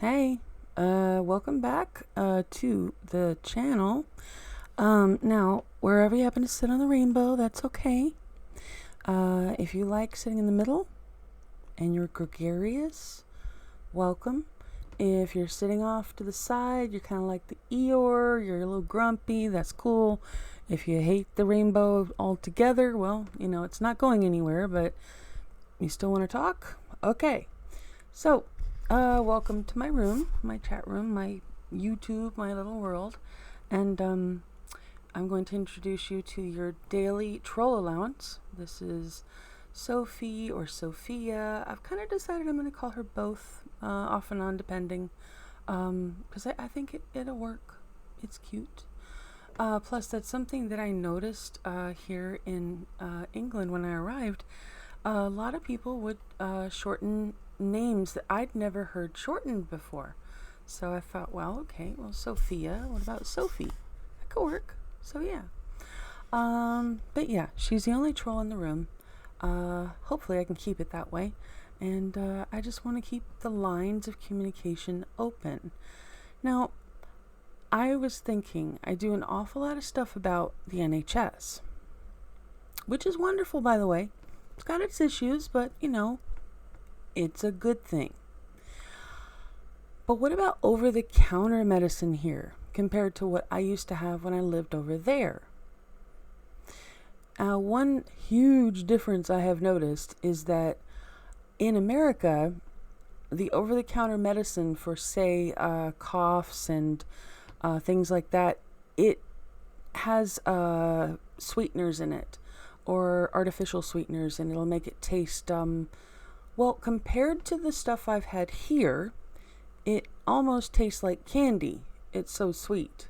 Hey, welcome back to the channel. Now, wherever you happen to sit on the rainbow, that's okay. If you like sitting in the middle and you're gregarious, welcome. If you're sitting off to the side, you're kind of like the Eeyore, you're a little grumpy, that's cool. If you hate the rainbow altogether, well, you know, it's not going anywhere, but you still want to talk? Okay. So, welcome to my room, my chat room, my YouTube, my little world. And I'm going to introduce you to your daily troll allowance. This is Sophie or Sophia. I've kind of decided I'm going to call her both, off and on, depending, because I think it'll work. It's cute. Plus, that's something that I noticed here in England when I arrived. A lot of people would shorten names that I'd never heard shortened before. So I thought, well, okay, well, Sophia, what about Sophie? That could work. So yeah. But yeah, she's the only troll in the room. Hopefully I can keep it that way. And I just want to keep the lines of communication open. Now, I was thinking, I do an awful lot of stuff about the NHS, which is wonderful, by the way. It's got its issues, but, you know, it's a good thing. But what about over-the-counter medicine here compared to what I used to have when I lived over there? One huge difference I have noticed is that in America, the over-the-counter medicine for, say, coughs and things like that, it has sweeteners in it, or artificial sweeteners, and it'll make it taste, well, compared to the stuff I've had here, it almost tastes like candy. It's so sweet.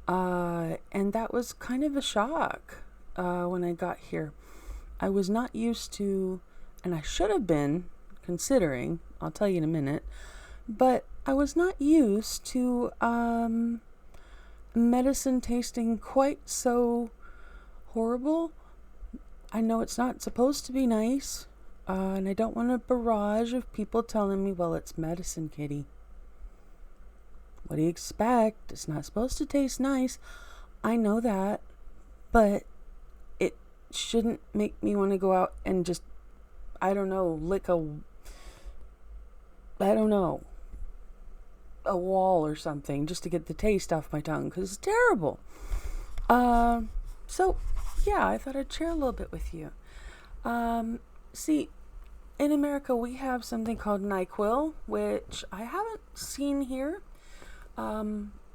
And that was kind of a shock when I got here. I was not used to, and I should have been, considering, I'll tell you in a minute, but I was not used to medicine tasting quite so horrible. I know it's not supposed to be nice, and I don't want a barrage of people telling me, well, it's medicine, kitty. What do you expect? It's not supposed to taste nice. I know that, but it shouldn't make me want to go out and just, I don't know, lick a wall or something just to get the taste off my tongue, because it's terrible. So yeah, I thought I'd share a little bit with you. See, in America, we have something called NyQuil, which I haven't seen here,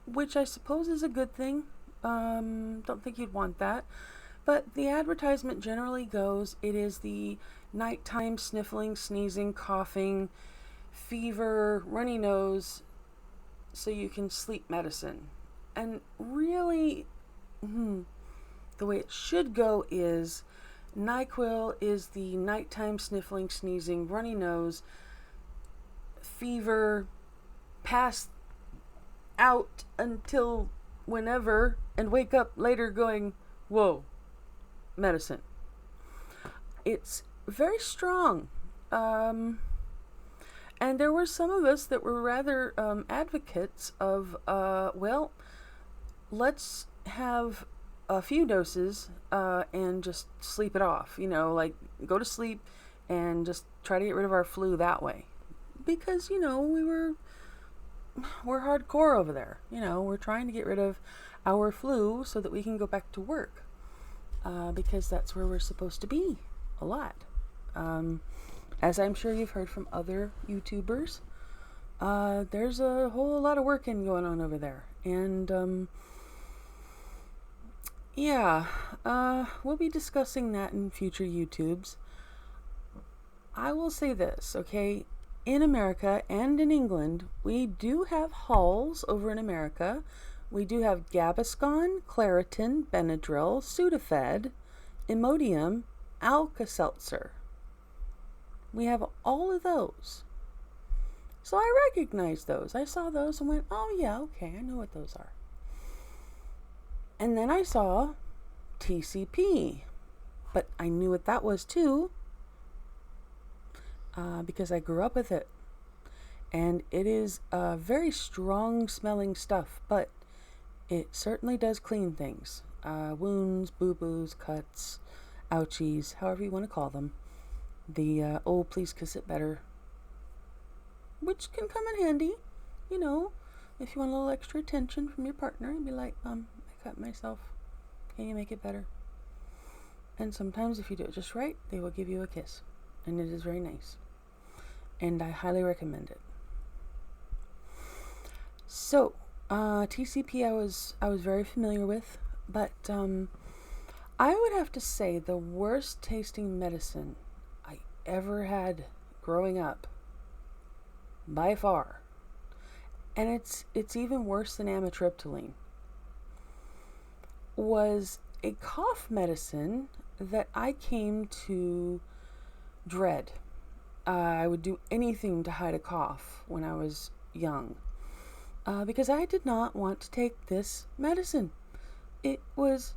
which I suppose is a good thing. Don't think you'd want that. But the advertisement generally goes, it is the nighttime sniffling, sneezing, coughing, fever, runny nose, so you can sleep medicine. And really, the way it should go is NyQuil is the nighttime sniffling, sneezing, runny nose, fever, pass out until whenever, and wake up later going, whoa, medicine. It's very strong. And there were some of us that were rather advocates of, well, let's have a few doses and just sleep it off, you know, like go to sleep and just try to get rid of our flu that way, because, you know, we're hardcore over there, you know, we're trying to get rid of our flu so that we can go back to work, because that's where we're supposed to be a lot. As I'm sure you've heard from other YouTubers, there's a whole lot of working going on over there, and yeah, we'll be discussing that in future YouTubes. I will say this, okay? In America and in England, we do have halls over in America. We do have Gaviscon, Clarityn, Benadryl, Sudafed, Imodium, Alka-Seltzer. We have all of those. So I recognize those. I saw those and went, oh yeah, okay, I know what those are. And then I saw TCP, but I knew what that was too, because I grew up with it. And it is a very strong smelling stuff, but it certainly does clean things. Wounds, boo-boos, cuts, ouchies, however you want to call them. The oh, please kiss it better, which can come in handy, you know, if you want a little extra attention from your partner and be like, I cut myself. Can you make it better? And sometimes if you do it just right, they will give you a kiss. And it is very nice. And I highly recommend it. So, TCP I was very familiar with, but I would have to say the worst tasting medicine I ever had growing up, by far, and it's even worse than amitriptyline, was a cough medicine that I came to dread. I would do anything to hide a cough when I was young, because I did not want to take this medicine. It was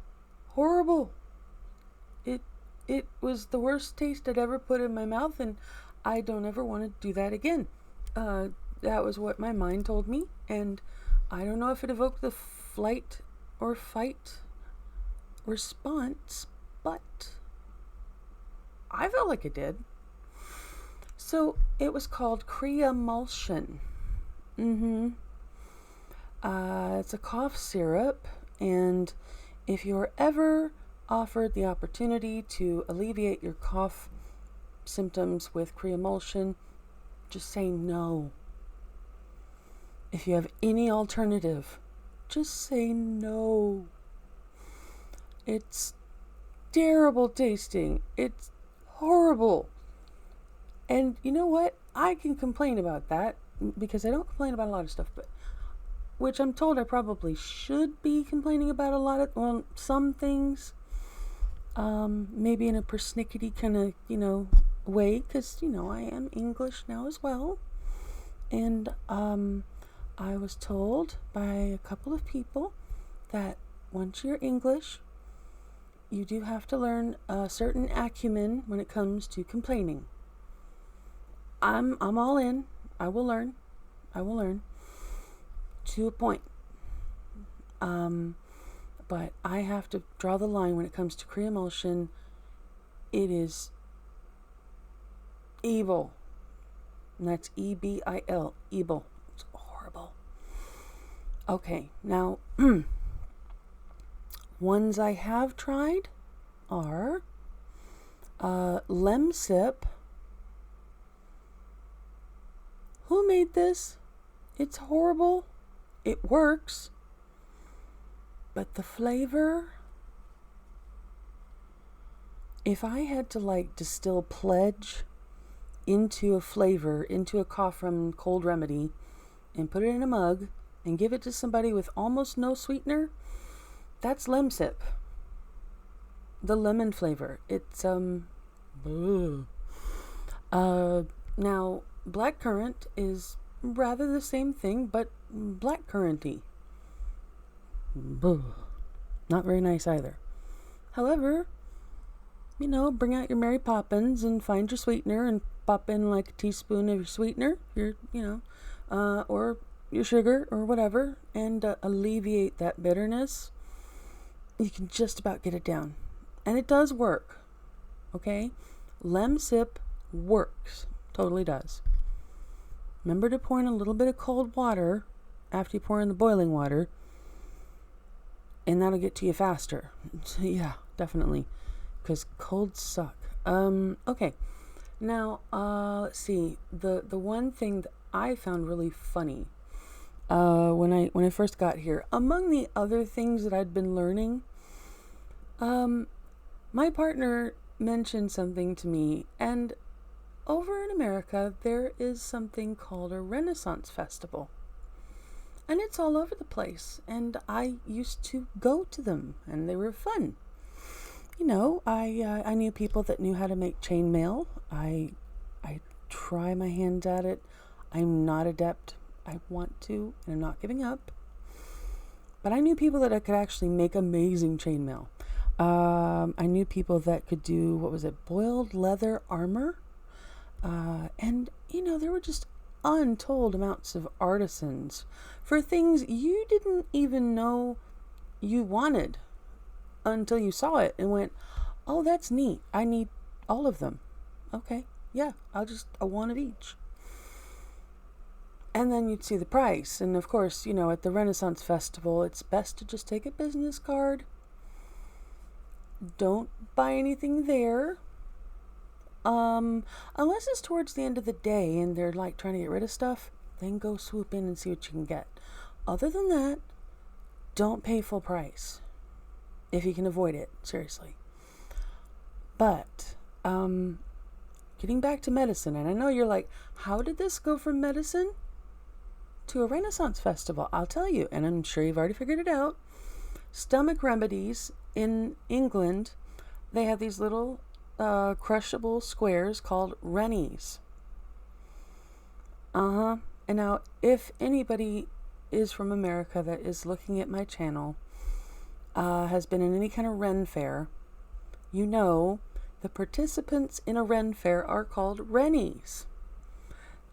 horrible. It was the worst taste I'd ever put in my mouth, and I don't ever want to do that again. That was what my mind told me, and I don't know if it evoked the flight or fight response, but I felt like it did. So it was called Cree Emulsion. It's a cough syrup, and if you're ever offered the opportunity to alleviate your cough symptoms with Cree Emulsion, just say no. If you have any alternative, just say no. It's terrible tasting. It's horrible. And you know what? I can complain about that because I don't complain about a lot of stuff, but which I'm told I probably should be complaining about a lot of, well, some things. Maybe in a persnickety kind of, way, because, I am English now as well. And I was told by a couple of people that once you're English, you do have to learn a certain acumen when it comes to complaining. I'm all in. I will learn to a point. But I have to draw the line when it comes to Cree Emulsion. It is evil. And that's EBIL. Evil. It's horrible. Okay, now ones I have tried are Lemsip. Who made this? It's horrible. It works. But the flavor, if I had to distill Pledge into a flavor, into a cough from cold remedy, and put it in a mug and give it to somebody with almost no sweetener, that's Lemsip. The lemon flavor. It's now black currant is rather the same thing, but black curranty. Not very nice either. However, bring out your Mary Poppins and find your sweetener and pop in like a teaspoon of your sweetener, or your sugar or whatever, and alleviate that bitterness. You can just about get it down. And it does work. Okay? Lemsip works. Totally does. Remember to pour in a little bit of cold water after you pour in the boiling water, and that'll get to you faster. So yeah, definitely. Because colds suck. Okay. Now, let's see. The one thing that I found really funny when I first got here, among the other things that I'd been learning, my partner mentioned something to me, and over in America there is something called a Renaissance Festival. And it's all over the place. And I used to go to them, and they were fun. I knew people that knew how to make chainmail. I try my hands at it. I'm not adept. I want to, and I'm not giving up. But I knew people that could actually make amazing chainmail. I knew people that could do, boiled leather armor. And, there were just untold amounts of artisans for things you didn't even know you wanted until you saw it and went, oh, that's neat. I need all of them. Okay, yeah, I want of each. And then you'd see the price. And of course, at the Renaissance Festival, it's best to just take a business card. Don't buy anything there. Unless it's towards the end of the day and they're like trying to get rid of stuff, then go swoop in and see what you can get. Other than that, don't pay full price if you can avoid it, seriously. But getting back to medicine, and I know you're like, how did this go from medicine to a Renaissance Festival? I'll tell you, and I'm sure you've already figured it out. Stomach remedies in England, they have these little crushable squares called Rennies. And now, if anybody is from America that is looking at my channel, has been in any kind of Ren fair, the participants in a Ren fair are called Rennies.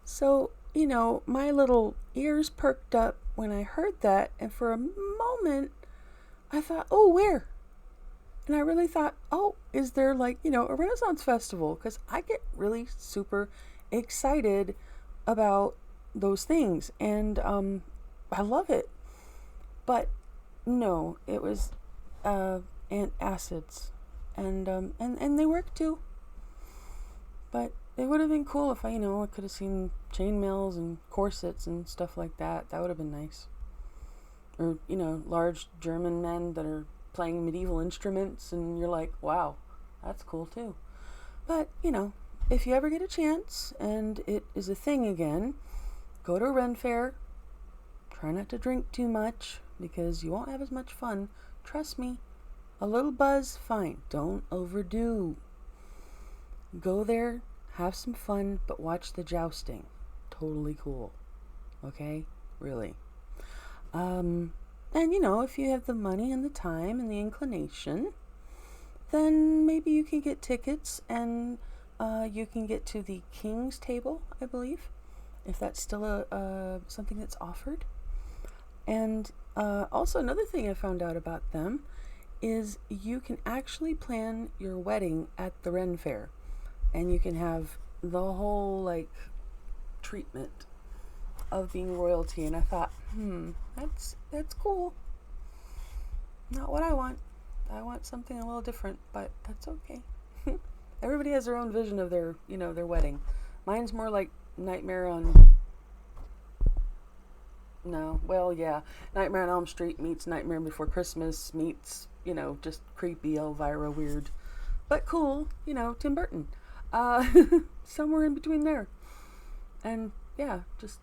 So, my little ears perked up when I heard that, and for a moment, I thought, oh, where? And I really thought, oh, is there a Renaissance Festival? Because I get really super excited about those things. And I love it. But no, it was antacids. And they work too. But it would have been cool if I could have seen chainmails and corsets and stuff like that. That would have been nice. Or, large German men that are playing medieval instruments, and you're like, wow, that's cool too. But, if you ever get a chance and it is a thing again, go to a Ren fair. Try not to drink too much because you won't have as much fun. Trust me, a little buzz, fine. Don't overdo. Go there, have some fun, but watch the jousting. Totally cool. Okay? Really. And if you have the money and the time and the inclination, then maybe you can get tickets and you can get to the King's Table, I believe, if that's still something that's offered. And also another thing I found out about them is you can actually plan your wedding at the Ren Fair, and you can have the whole treatment of being royalty. And I thought, that's cool. Not what I want. I want something a little different, but that's okay. Everybody has their own vision of their wedding. Mine's more like Nightmare on Elm Street meets Nightmare Before Christmas meets, just creepy Elvira weird. But cool, Tim Burton. Somewhere in between there. And yeah, just,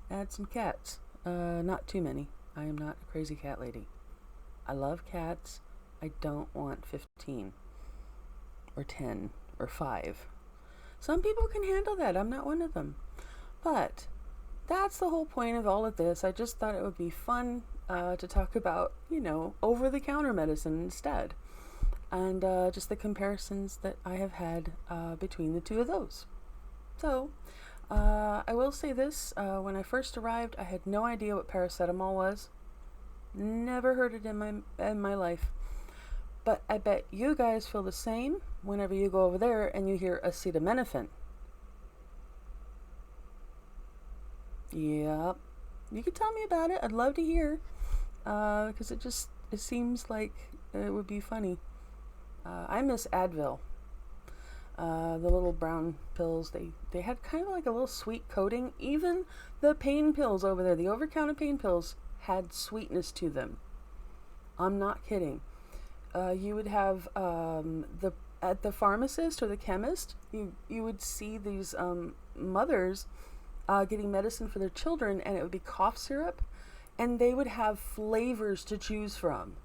add some cats. Not too many. I am not a crazy cat lady. I love cats. I don't want 15 or 10 or 5. Some people can handle that. I'm not one of them. But that's the whole point of all of this. I just thought it would be fun to talk about, over-the-counter medicine instead. And just the comparisons that I have had between the two of those. So, I will say this. When I first arrived, I had no idea what paracetamol was. Never heard it in my life. But I bet you guys feel the same whenever you go over there and you hear acetaminophen. Yep. You can tell me about it. I'd love to hear. Because it seems like it would be funny. I miss Advil. The little brown pills, they had kind of like a little sweet coating. Even the pain pills over there, the over-counter pain pills, had sweetness to them. I'm not kidding. You would have at the pharmacist or the chemist, you would see these mothers getting medicine for their children, and it would be cough syrup, and they would have flavors to choose from.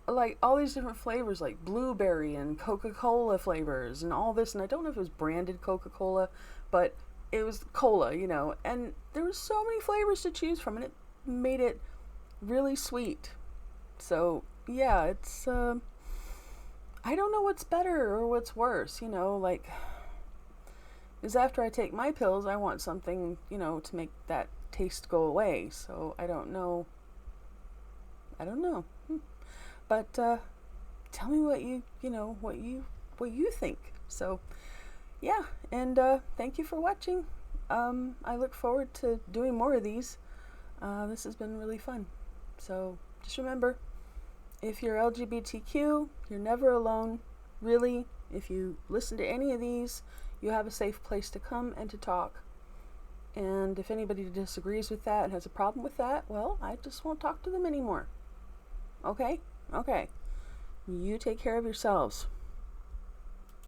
Like all these different flavors, like blueberry and Coca-Cola flavors and all this. And I don't know if it was branded Coca-Cola, but it was cola, and there were so many flavors to choose from, and it made it really sweet. So yeah, it's I don't know what's better or what's worse, Because after I take my pills, I want something, you know, to make that taste go away. So I don't know. But tell me what what you think. So yeah, and thank you for watching. I look forward to doing more of these. This has been really fun. So just remember, if you're LGBTQ, you're never alone. Really, if you listen to any of these, you have a safe place to come and to talk. And if anybody disagrees with that and has a problem with that, well, I just won't talk to them anymore. Okay? Okay. You take care of yourselves.